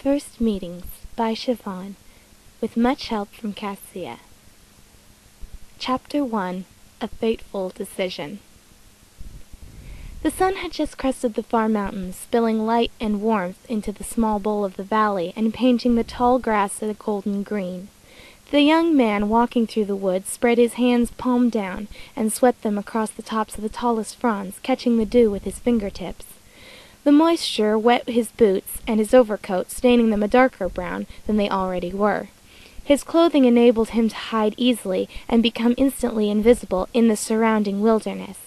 First Meetings by Siobhan, with much help from Cassia. Chapter 1. A Fateful Decision. The sun had just crested the far mountains, spilling light and warmth into the small bowl of the valley and painting the tall grass a golden green. The young man walking through the woods spread his hands palm down and swept them across the tops of the tallest fronds, catching the dew with his fingertips. The moisture wet his boots and his overcoat, staining them a darker brown than they already were. His clothing enabled him to hide easily and become instantly invisible in the surrounding wilderness.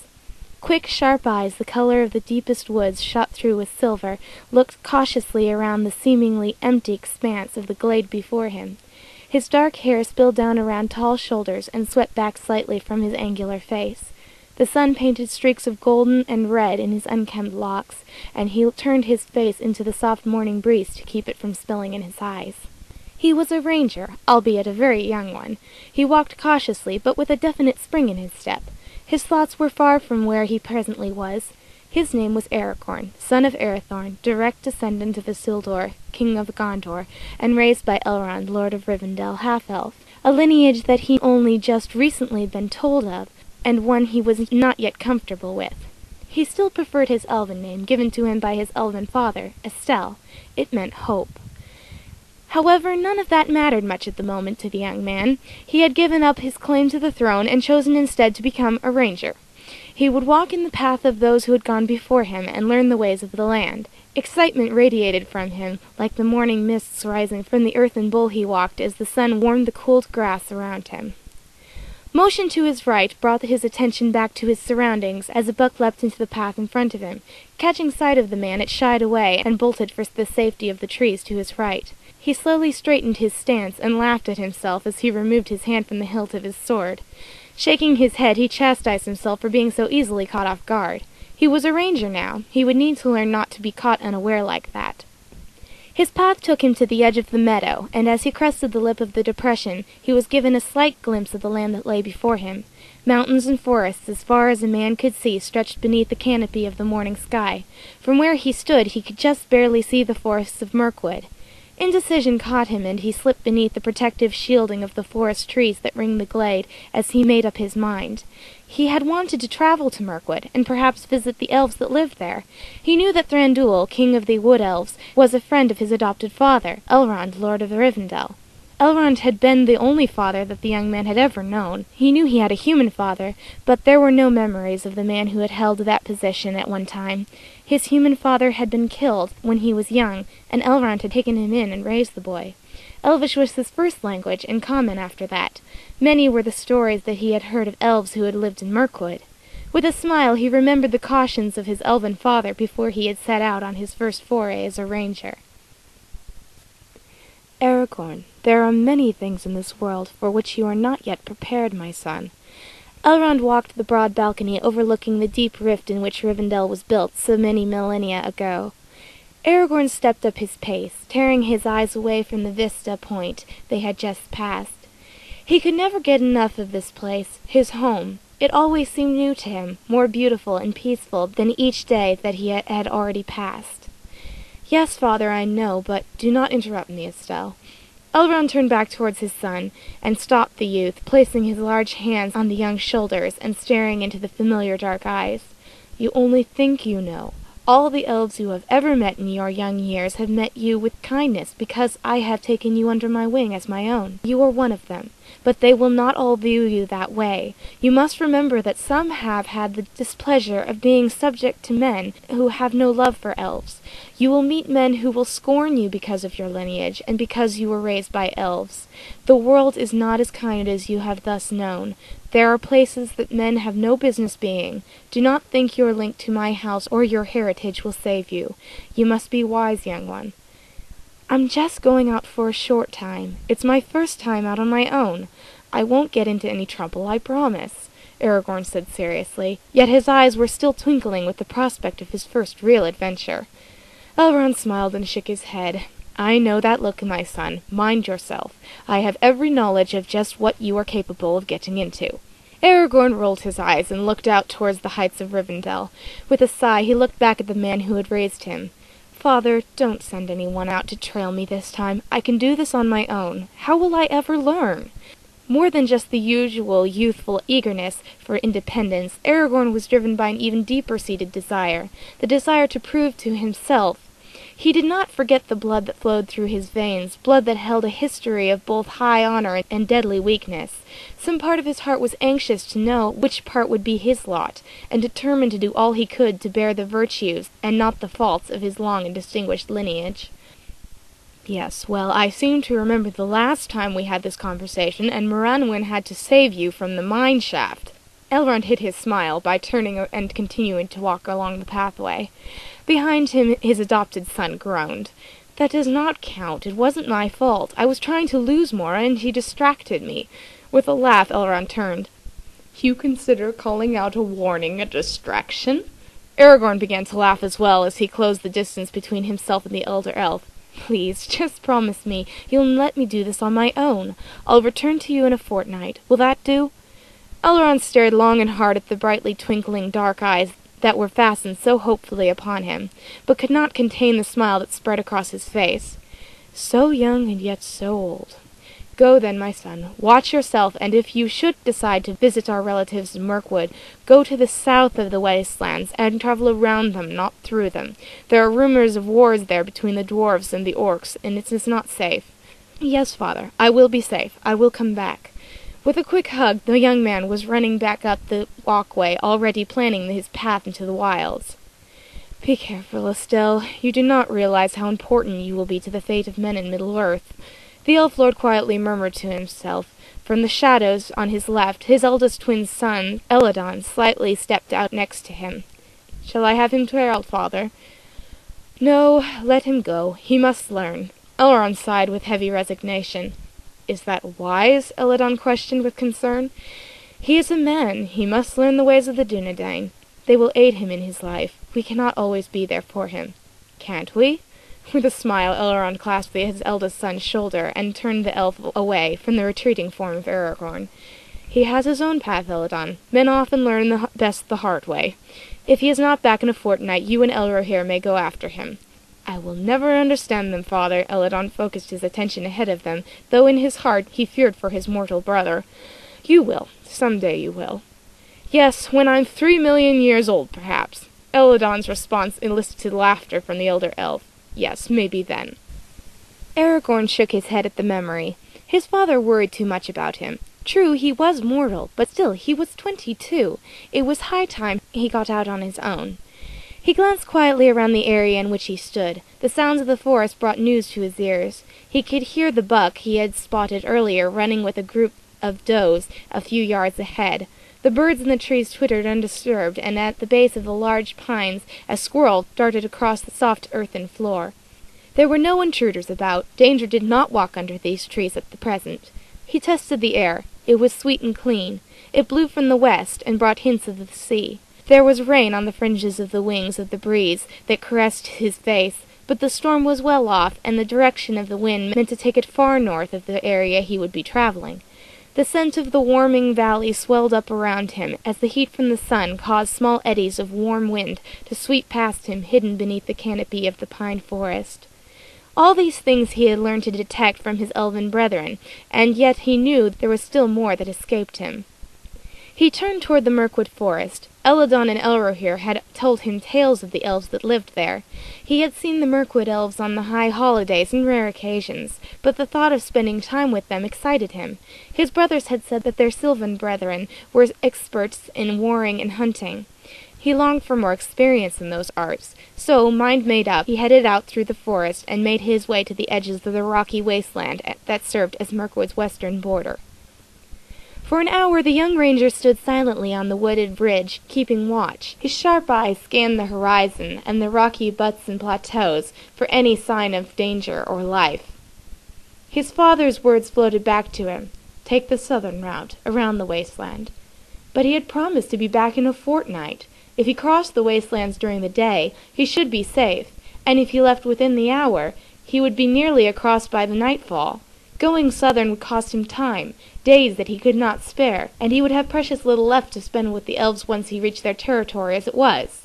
Quick, sharp eyes, the color of the deepest woods shot through with silver, looked cautiously around the seemingly empty expanse of the glade before him. His dark hair spilled down around tall shoulders and swept back slightly from his angular face. The sun painted streaks of golden and red in his unkempt locks, and he turned his face into the soft morning breeze to keep it from spilling in his eyes. He was a ranger, albeit a very young one. He walked cautiously, but with a definite spring in his step. His thoughts were far from where he presently was. His name was Aragorn, son of Arathorn, direct descendant of Isildur, king of Gondor, and raised by Elrond, lord of Rivendell, half-elf, a lineage that he only just recently been told of, and one he was not yet comfortable with. He still preferred his elven name, given to him by his elven father, Estelle. It meant hope. However, none of that mattered much at the moment to the young man. He had given up his claim to the throne and chosen instead to become a ranger. He would walk in the path of those who had gone before him and learn the ways of the land. Excitement radiated from him, like the morning mists rising from the earthen bowl he walked as the sun warmed the cooled grass around him. Motion to his right brought his attention back to his surroundings as a buck leapt into the path in front of him. Catching sight of the man, it shied away and bolted for the safety of the trees to his right. He slowly straightened his stance and laughed at himself as he removed his hand from the hilt of his sword. Shaking his head, he chastised himself for being so easily caught off guard. He was a ranger now. He would need to learn not to be caught unaware like that. His path took him to the edge of the meadow, and as he crested the lip of the depression, he was given a slight glimpse of the land that lay before him. Mountains and forests as far as a man could see stretched beneath the canopy of the morning sky. From where he stood he could just barely see the forests of Mirkwood. Indecision caught him, and he slipped beneath the protective shielding of the forest trees that ringed the glade as he made up his mind. He had wanted to travel to Mirkwood, and perhaps visit the elves that lived there. He knew that Thranduil, king of the wood elves, was a friend of his adopted father, Elrond, lord of Rivendell. Elrond had been the only father that the young man had ever known. He knew he had a human father, but there were no memories of the man who had held that position at one time. His human father had been killed when he was young, and Elrond had taken him in and raised the boy. Elvish was his first language, and common after that. Many were the stories that he had heard of elves who had lived in Mirkwood. With a smile he remembered the cautions of his elven father before he had set out on his first foray as a ranger. Aragorn, there are many things in this world for which you are not yet prepared, my son. Elrond walked the broad balcony overlooking the deep rift in which Rivendell was built so many millennia ago. Aragorn stepped up his pace, tearing his eyes away from the vista point they had just passed. He could never get enough of this place, his home. It always seemed new to him, more beautiful and peaceful than each day that he had already passed. Yes, father, I know, but do not interrupt me, Estelle. Elrond turned back towards his son, and stopped the youth, placing his large hands on the young shoulders and staring into the familiar dark eyes. You only think you know. All the elves you have ever met in your young years have met you with kindness because I have taken you under my wing as my own. You are one of them, but they will not all view you that way. You must remember that some have had the displeasure of being subject to men who have no love for elves. You will meet men who will scorn you because of your lineage and because you were raised by elves. The world is not as kind as you have thus known. There are places that men have no business being. Do not think your link to my house or your heritage will save you. You must be wise, young one. I'm just going out for a short time. It's my first time out on my own. I won't get into any trouble, I promise, Aragorn said seriously, yet his eyes were still twinkling with the prospect of his first real adventure. Elrond smiled and shook his head. I know that look, my son. Mind yourself. I have every knowledge of just what you are capable of getting into. Aragorn rolled his eyes and looked out towards the heights of Rivendell. With a sigh he looked back at the man who had raised him. Father, don't send anyone out to trail me this time. I can do this on my own. How will I ever learn? More than just the usual youthful eagerness for independence, Aragorn was driven by an even deeper-seated desire, the desire to prove to himself. He did not forget the blood that flowed through his veins, blood that held a history of both high honor and deadly weakness. Some part of his heart was anxious to know which part would be his lot, and determined to do all he could to bear the virtues and not the faults of his long and distinguished lineage. Yes, well, I seem to remember the last time we had this conversation, and Moranwin had to save you from the mine shaft. Elrond hid his smile by turning and continuing to walk along the pathway. Behind him his adopted son groaned. "That does not count. It wasn't my fault. I was trying to lose Mora, and he distracted me." With a laugh, Elrond turned. "You consider calling out a warning a distraction?" Aragorn began to laugh as well as he closed the distance between himself and the elder elf. "Please, just promise me you'll let me do this on my own. I'll return to you in a fortnight. Will that do?" Elrond stared long and hard at the brightly twinkling dark eyes that were fastened so hopefully upon him, but could not contain the smile that spread across his face. "So young and yet so old. Go then, my son. Watch yourself, and if you should decide to visit our relatives in Mirkwood, go to the south of the wastelands, and travel around them, not through them. There are rumors of wars there between the dwarves and the orcs, and it is not safe." "Yes, father, I will be safe. I will come back." With a quick hug, the young man was running back up the walkway, already planning his path into the wilds. "Be careful, Estelle. You do not realize how important you will be to the fate of men in Middle-earth." The elf lord quietly murmured to himself. From the shadows on his left, his eldest twin son, Elladan, slightly stepped out next to him. "Shall I have him trailed, father?" "No, let him go. He must learn." Elrond sighed with heavy resignation. "Is that wise?" Elladan questioned with concern. "He is a man. He must learn the ways of the Dunedain. They will aid him in his life. We cannot always be there for him." "Can't we?" With a smile, Elrond clasped his eldest son's shoulder and turned the elf away from the retreating form of Aragorn. "He has his own path, Elladan. Men often learn best the hard way. If he is not back in a fortnight, you and Elrohir may go after him." "I will never understand them, father." Elladan focused his attention ahead of them, though in his heart he feared for his mortal brother. "You will. Some day you will." "Yes, when I'm 3,000,000 years old, perhaps." Elladan's response elicited laughter from the elder elf. "Yes, maybe then." Aragorn shook his head at the memory. His father worried too much about him. True, he was mortal, but still he was 22. It was high time he got out on his own. He glanced quietly around the area in which he stood. The sounds of the forest brought news to his ears. He could hear the buck he had spotted earlier running with a group of does a few yards ahead. The birds in the trees twittered undisturbed, and at the base of the large pines a squirrel darted across the soft earthen floor. There were no intruders about. Danger did not walk under these trees at the present. He tested the air. It was sweet and clean. It blew from the west and brought hints of the sea. There was rain on the fringes of the wings of the breeze that caressed his face, but the storm was well off, and the direction of the wind meant to take it far north of the area he would be traveling. The scent of the warming valley swelled up around him, as the heat from the sun caused small eddies of warm wind to sweep past him, hidden beneath the canopy of the pine forest. All these things he had learned to detect from his elven brethren, and yet he knew there was still more that escaped him. He turned toward the Mirkwood forest. Elladan and Elrohir had told him tales of the elves that lived there. He had seen the Mirkwood elves on the high holidays and rare occasions, but the thought of spending time with them excited him. His brothers had said that their sylvan brethren were experts in warring and hunting. He longed for more experience in those arts, so, mind made up, he headed out through the forest and made his way to the edges of the rocky wasteland that served as Mirkwood's western border. For an hour the young ranger stood silently on the wooded bridge, keeping watch. His sharp eyes scanned the horizon and the rocky buttes and plateaus for any sign of danger or life. His father's words floated back to him. Take the southern route, around the wasteland. But he had promised to be back in a fortnight. If he crossed the wastelands during the day, he should be safe, and if he left within the hour, he would be nearly across by the nightfall. Going southern would cost him time, days that he could not spare, and he would have precious little left to spend with the elves once he reached their territory as it was.